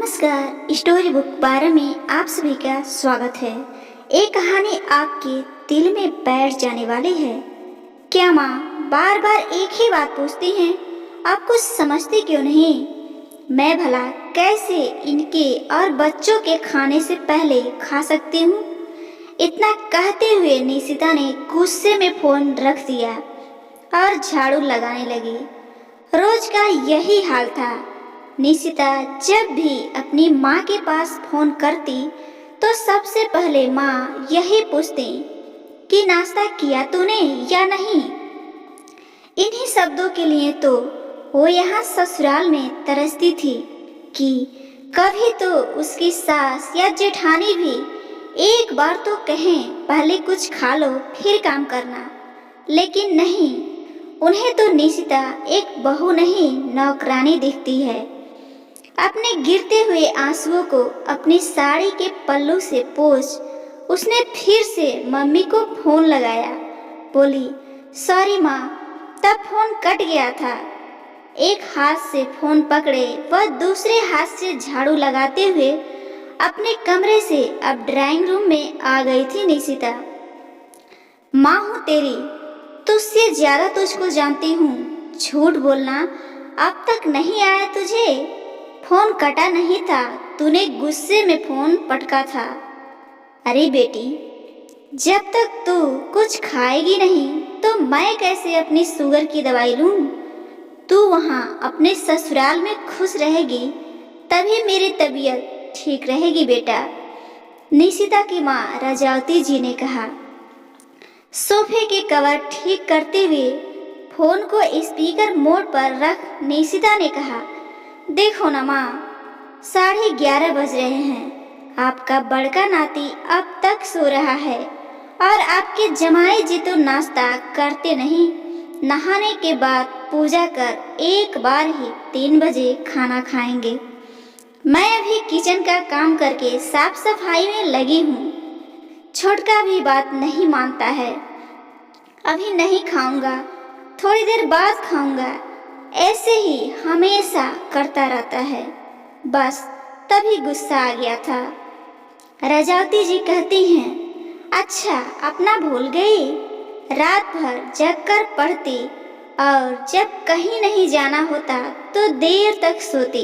नमस्कार। Story book 12 में आप सभी का स्वागत है। एक कहानी आपके दिल में बैठ जाने वाली है। क्या माँ बार बार एक ही बात पूछती हैं, आप कुछ समझती क्यों नहीं? मैं भला कैसे इनके और बच्चों के खाने से पहले खा सकती हूँ? इतना कहते हुए निशिता ने गुस्से में फोन रख दिया और झाड़ू लगाने लगी। रोज का यही हाल था। निशिता जब भी अपनी माँ के पास फोन करती तो सबसे पहले माँ यही पूछती कि नाश्ता किया तूने या नहीं। इन्हीं शब्दों के लिए तो वो यहाँ ससुराल में तरसती थी कि कभी तो उसकी सास या जेठानी भी एक बार तो कहें पहले कुछ खा लो फिर काम करना, लेकिन नहीं, उन्हें तो निशिता एक बहू नहीं नौकरानी दिखती है। अपने गिरते हुए आंसुओं को अपनी साड़ी के पल्लू से पोंछ उसने फिर से मम्मी को फोन लगाया। बोली, सॉरी माँ, तब फोन कट गया था। एक हाथ से फोन पकड़े वह दूसरे हाथ से झाड़ू लगाते हुए अपने कमरे से अब ड्राइंग रूम में आ गई थी निशिता। माँ हूँ तेरी, तुझसे ज्यादा तुझको जानती हूँ। झूठ बोलना अब तक नहीं आया तुझे? फोन कटा नहीं था, तूने गुस्से में फोन पटका था। अरे बेटी, जब तक तू कुछ खाएगी नहीं तो मैं कैसे अपनी शुगर की दवाई लूं? तू वहाँ अपने ससुराल में खुश रहेगी तभी मेरी तबीयत ठीक रहेगी बेटा, निशिता की माँ रजावती जी ने कहा। सोफे के कवर ठीक करते हुए फोन को स्पीकर मोड पर रख निशिता ने कहा, देखो ना माँ, 11:30 बज रहे हैं। आपका बड़का नाती अब तक सो रहा है और आपके जमाई जी तो नाश्ता करते नहीं। नहाने के बाद पूजा कर एक बार ही 3 बजे खाना खाएंगे। मैं अभी किचन का काम करके साफ सफाई में लगी हूँ। छोटका भी बात नहीं मानता है। अभी नहीं खाऊंगा, थोड़ी देर बाद खाऊंगा। ऐसे ही हमेशा करता रहता है। बस तभी गुस्सा आ गया था। रजावती जी कहती हैं, अच्छा अपना भूल गई? रात भर जग कर पढ़ती और जब कहीं नहीं जाना होता तो देर तक सोती।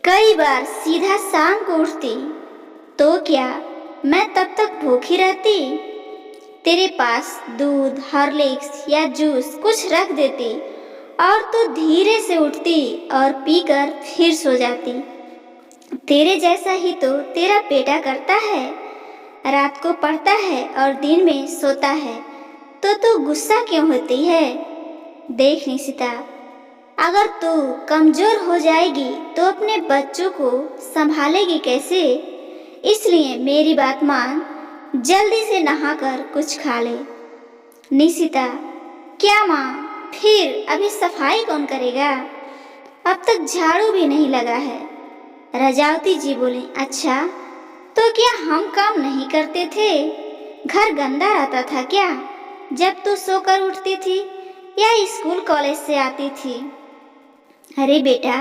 कई बार सीधा शाम को उठती। तो क्या मैं तब तक भूखी रहती? तेरे पास दूध, हॉर्लिक्स या जूस कुछ रख देती और तू धीरे से उठती और पीकर फिर सो जाती। तेरे जैसा ही तो तेरा बेटा करता है। रात को पढ़ता है और दिन में सोता है, तो तू गुस्सा क्यों होती है? देख निशिता, अगर तू कमजोर हो जाएगी तो अपने बच्चों को संभालेगी कैसे? इसलिए मेरी बात मान, जल्दी से नहाकर कुछ खा ले। निशिता, क्या माँ, फिर अभी सफाई कौन करेगा? अब तक झाड़ू भी नहीं लगा है। रजावती जी बोली, अच्छा तो क्या हम काम नहीं करते थे? घर गंदा रहता था क्या जब तू सोकर उठती थी या स्कूल कॉलेज से आती थी? अरे बेटा,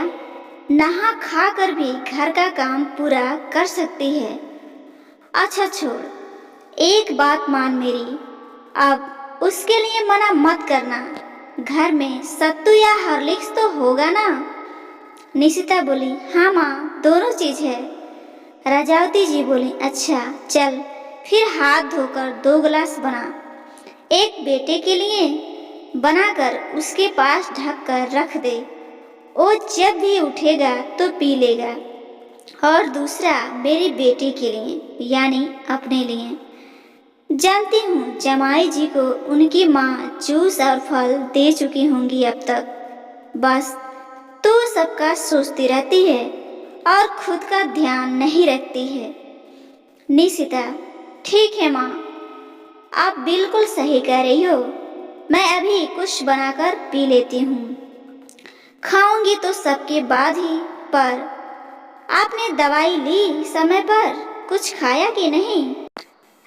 नहा खा कर भी घर का काम पूरा कर सकती है। अच्छा छोड़, एक बात मान मेरी, अब उसके लिए मना मत करना। घर में सत्तू या हॉर्लिक्स तो होगा ना? निशिता बोली, हाँ माँ, दोनों चीज है। रजावती जी बोली, अच्छा चल फिर हाथ धोकर 2 गिलास बना। एक बेटे के लिए बनाकर उसके पास ढक कर रख दे। वो जब भी उठेगा तो पी लेगा। और दूसरा मेरी बेटी के लिए, यानी अपने लिए। जानती हूँ जमाई जी को उनकी माँ जूस और फल दे चुकी होंगी अब तक। बस तू सबका सोचती रहती है और खुद का ध्यान नहीं रखती है। निशिता, ठीक है माँ, आप बिल्कुल सही कह रही हो। मैं अभी कुछ बनाकर पी लेती हूँ। खाऊंगी तो सबके बाद ही, पर आपने दवाई ली समय पर? कुछ खाया कि नहीं?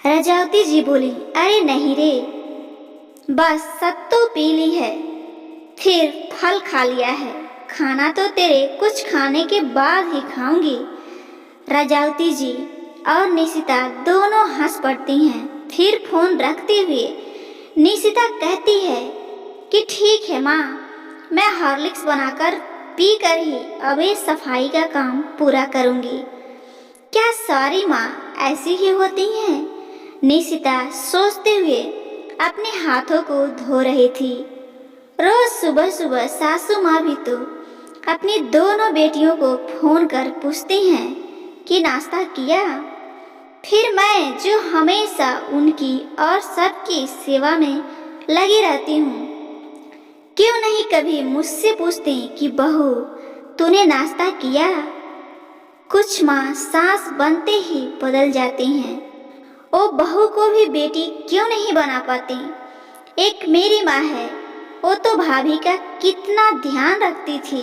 रजावती जी बोली, अरे नहीं रे, बस सत्तू पी ली है, फिर फल खा लिया है। खाना तो तेरे कुछ खाने के बाद ही खाऊंगी। रजावती जी और निशिता दोनों हंस पड़ती हैं। फिर फोन रखते हुए निशिता कहती है कि ठीक है माँ, मैं हॉर्लिक्स बनाकर पी कर ही अब ये सफाई का काम पूरा करूँगी। क्या सारी माँ ऐसी ही होती हैं? निशिता सोचते हुए अपने हाथों को धो रही थी। रोज सुबह सुबह सासू माँ भी तो अपनी दोनों बेटियों को फोन कर पूछती हैं कि नाश्ता किया। फिर मैं जो हमेशा उनकी और सबकी सेवा में लगी रहती हूँ, क्यों नहीं कभी मुझसे पूछती कि बहू तूने नाश्ता किया? कुछ माँ सास बनते ही बदल जाती हैं। ओ बहू को भी बेटी क्यों नहीं बना पाती? एक मेरी माँ है, वो तो भाभी का कितना ध्यान रखती थी।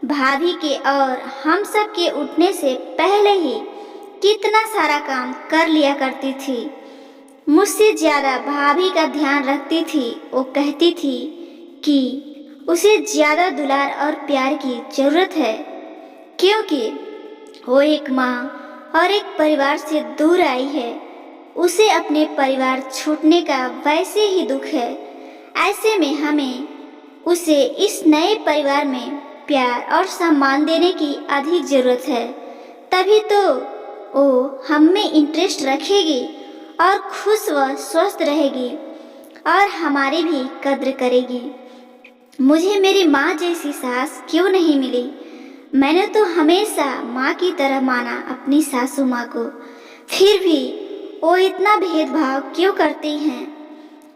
भाभी के और हम सब के उठने से पहले ही कितना सारा काम कर लिया करती थी। मुझसे ज्यादा भाभी का ध्यान रखती थी। वो कहती थी कि उसे ज्यादा दुलार और प्यार की जरूरत है, क्योंकि वो एक माँ और एक परिवार से दूर आई है। उसे अपने परिवार छूटने का वैसे ही दुख है। ऐसे में हमें उसे इस नए परिवार में प्यार और सम्मान देने की अधिक जरूरत है। तभी तो वो हम में इंटरेस्ट रखेगी और खुश व स्वस्थ रहेगी और हमारी भी कद्र करेगी। मुझे मेरी माँ जैसी सास क्यों नहीं मिली? मैंने तो हमेशा माँ की तरह माना अपनी सासू माँ को, फिर भी वो इतना भेदभाव क्यों करती हैं?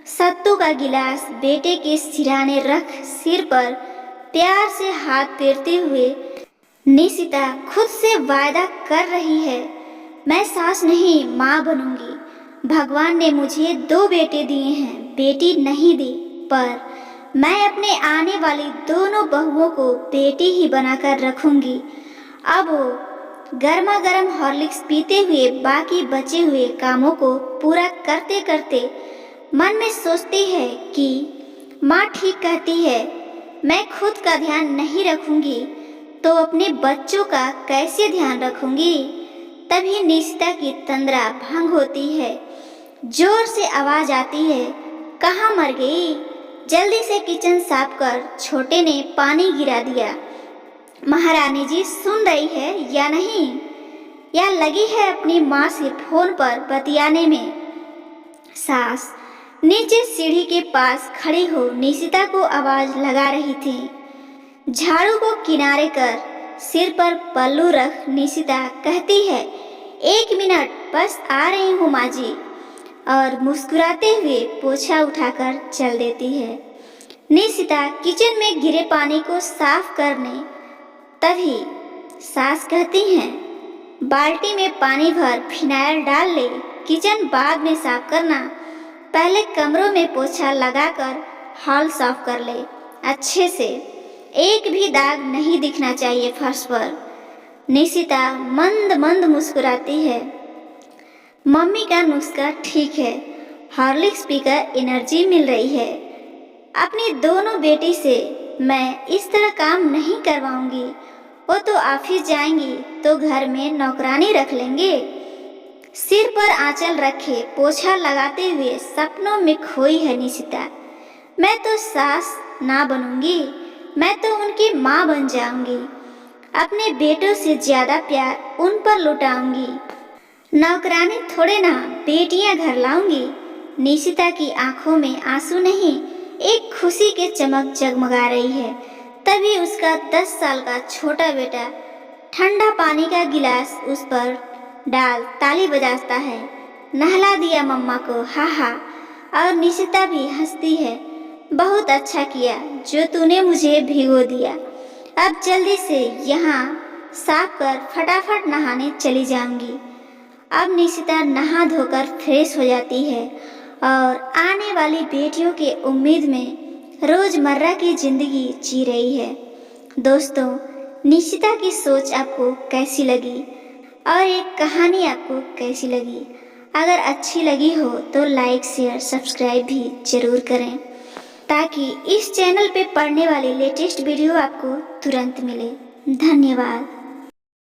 सत्तू का गिलास बेटे के सिराने रख सिर पर प्यार से हाथ फेरते हुए निशिता खुद से वायदा कर रही है, मैं सास नहीं माँ बनूंगी। भगवान ने मुझे 2 बेटे दिए हैं, बेटी नहीं दी, पर मैं अपने आने वाली दोनों बहुओं को बेटी ही बनाकर रखूंगी। अब वो गर्मा गर्म हॉर्लिक्स पीते हुए बाकी बचे हुए कामों को पूरा करते करते मन में सोचती है कि माँ ठीक कहती है, मैं खुद का ध्यान नहीं रखूंगी तो अपने बच्चों का कैसे ध्यान रखूंगी? तभी निशिता की तंद्रा भंग होती है। जोर से आवाज आती है, कहाँ मर गई? जल्दी से किचन साफ कर। छोटे ने पानी गिरा दिया। महारानी जी सुन रही है या नहीं, या लगी है अपनी माँ से फोन पर बतियाने में? सास नीचे सीढ़ी के पास खड़ी हो निशिता को आवाज लगा रही थी। झाड़ू को किनारे कर सिर पर पल्लू रख निशिता कहती है, 1 मिनट बस आ रही हूँ माँ जी, और मुस्कुराते हुए पोछा उठाकर चल देती है। निशिता किचन में गिरे पानी को साफ करने, तभी सास कहती हैं, बाल्टी में पानी भर फिनाइल डाल ले, किचन बाद में साफ करना, पहले कमरों में पोछा लगाकर हॉल साफ कर ले अच्छे से, एक भी दाग नहीं दिखना चाहिए फर्श पर। निशिता मंद मंद मुस्कुराती है। मम्मी का नुस्खा ठीक है, हॉर्लिक्स पीकर एनर्जी मिल रही है। अपनी दोनों बेटी से मैं इस तरह काम नहीं करवाऊंगी। वो तो ऑफिस जाएंगी तो घर में नौकरानी रख लेंगे। सिर पर आंचल रखे पोछा लगाते हुए सपनों में खोई है निशिता। मैं तो सास ना बनूंगी, मैं तो उनकी माँ बन जाऊंगी। अपने बेटों से ज्यादा प्यार उन पर लुटाऊंगी। नौकरानी थोड़े ना बेटियां घर लाऊंगी। निशिता की आंखों में आंसू नहीं, एक खुशी के चमक जगमगा रही है। तभी उसका 10 साल का छोटा बेटा ठंडा पानी का गिलास उस पर डाल ताली बजाता है, नहला दिया मम्मा को, हा हा। और निशिता भी हंसती है, बहुत अच्छा किया जो तूने मुझे भिगो दिया। अब जल्दी से यहाँ साफ कर फटाफट नहाने चली जाऊंगी। अब निशिता नहा धोकर फ्रेश हो जाती है और आने वाली बेटियों के उम्मीद में रोजमर्रा की जिंदगी जी रही है। दोस्तों, निशिता की सोच आपको कैसी लगी और एक कहानी आपको कैसी लगी? अगर अच्छी लगी हो तो लाइक शेयर सब्सक्राइब भी जरूर करें, ताकि इस चैनल पे पढ़ने वाली लेटेस्ट वीडियो आपको तुरंत मिले। धन्यवाद।